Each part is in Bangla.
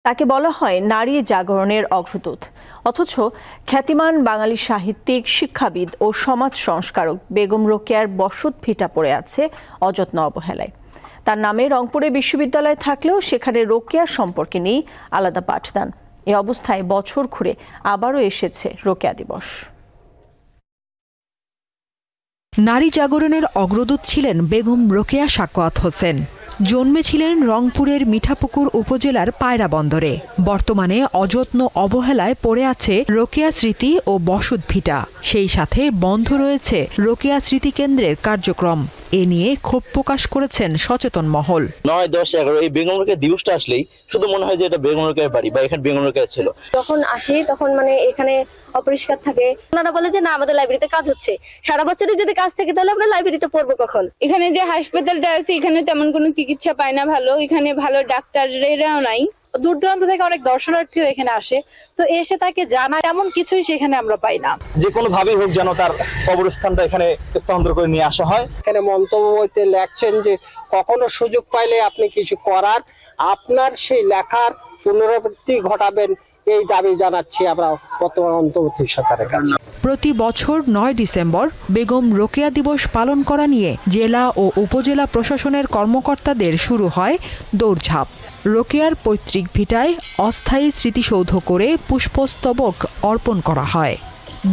তাকে বলা হয় নারী জাগরণের অগ্রদূত, অথচ খ্যাতিমান বাঙালি সাহিত্যিক, শিক্ষাবিদ ও সমাজ সংস্কারক বেগম রোকেয়ার বসত ভিটা পড়ে আছে অযত্ন অবহেলায়। তার নামে রংপুরে বিশ্ববিদ্যালয় থাকলেও সেখানে রোকেয়ার সম্পর্কে নেই আলাদা পাঠদান। এ অবস্থায় বছর ঘুরে আবারও এসেছে রোকেয়া দিবস। নারী জাগরণের অগ্রদূত ছিলেন বেগম রোকেয়া সাখাওয়াত হোসেন। জন্মেছিলেন রংপুরের মিঠাপুকুর উপজেলার পায়রা বন্দরে। বর্তমানে অযত্ন অবহেলায় পড়ে আছে রোকেয়া স্মৃতি ও বসত ভিটা। সেই সাথে বন্ধ রয়েছে রোকেয়া স্মৃতি কেন্দ্রের কার্যক্রম। এ নিয়ে ক্ষোভ প্রকাশ করেছেন সচেতন মহল। 9, 10, 11 এই বেগম রোকেয়া দিবসটা আসলেই শুধু মনে হয় যে এটা বেগম রোকেয়ার বাড়ি বা এখানে বেগম রোকেয়া ছিল। যখন আসি তখন এখানে অপরিষ্কার থাকে। ওনারা বলে যে না, আমাদের লাইব্রেরিতে কাজ হচ্ছে। সারা বছরই যদি কাজ থাকে তাহলে আমরা লাইব্রেরিতে পড়বো কখন? এখানে যে হাসপাতালটা আছে এখানে তেমন কোনো চিকিৎসা পায় না ভালো, এখানে ভালো ডাক্তারেরাও নাই। দূর দূরান্ত থেকে অনেক দর্শনার্থীও এখানে আসে, তো এসে তাকে জানায় এমন কিছুই সেখানে আমরা পাই না। যে কোনো ভাবেই হোক যেন তার কবরস্থানটা এখানে স্থানান্তর করে নিয়ে আসা হয়। এখানে মন্তব্য বইতে লেখছেন যে কখনো সুযোগ পাইলে আপনি কিছু করার, আপনার সেই লেখার পুনরাবৃত্তি ঘটাবেন, এই দাবি জানাচ্ছি আমরা বর্তমান অন্তর্বর্তী সরকারের কাছে। প্রতি বছর 9 ডিসেম্বর বেগম রোকেয়া দিবস পালন করা নিয়ে জেলা ও উপজেলা প্রশাসনের কর্মকর্তাদের শুরু হয় দৌড়ঝাঁপ। রোকেয়ার পৈতৃক ভিটায় অস্থায়ী স্মৃতিসৌধ করে পুষ্পস্তবক অর্পণ করা হয়।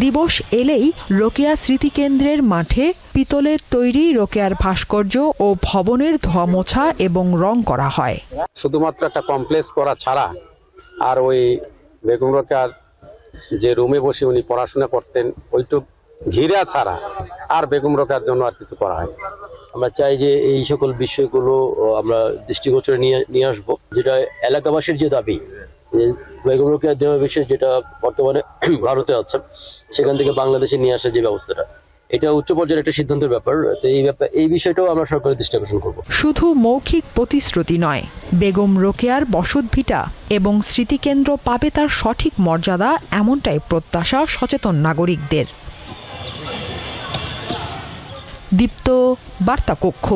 দিবস এলেই রোকেয়া স্মৃতিকেন্দ্রের মাঠে পিতলের তৈরি রোকেয়ার ভাস্কর্য ও ভবনের ধোয়া মোছা এবং রং করা হয়। শুধুমাত্র একটা কমপ্লেক্স করা ছাড়া আর ওই বেগম রোকেয়ার যে রুমে বসে উনি পড়াশোনা করতেন ওইটুক ঘিরা ছাড়া আর বেগম রোকেয়ার জন্য আর কিছু করা হয়। আমরা চাই যে এই সকল বিষয়গুলো আমরা দৃষ্টিগোচরে নিয়ে আসবো, যেটা এলাকাবাসীর যে দাবি বেগম রোকেয়ার দেহ বিশেষ যেটা বর্তমানে ভারতে আছে সেখান থেকে বাংলাদেশে নিয়ে আসার যে ব্যবস্থাটা, এটা উচ্চ পর্যায়ের একটা সিদ্ধান্তের ব্যাপার। তো এই বিষয়টাও আমরা সরকারের দৃষ্টি আকর্ষণ করব। শুধু মৌখিক প্রতিশ্রুতি নয়, বেগম রোকেয়ার বসত ভিটা এবং স্মৃতিকেন্দ্র পাবে তার সঠিক মর্যাদা, এমনটাই প্রত্যাশা সচেতন নাগরিকদের। দীপ্ত বার্তা কক্ষ।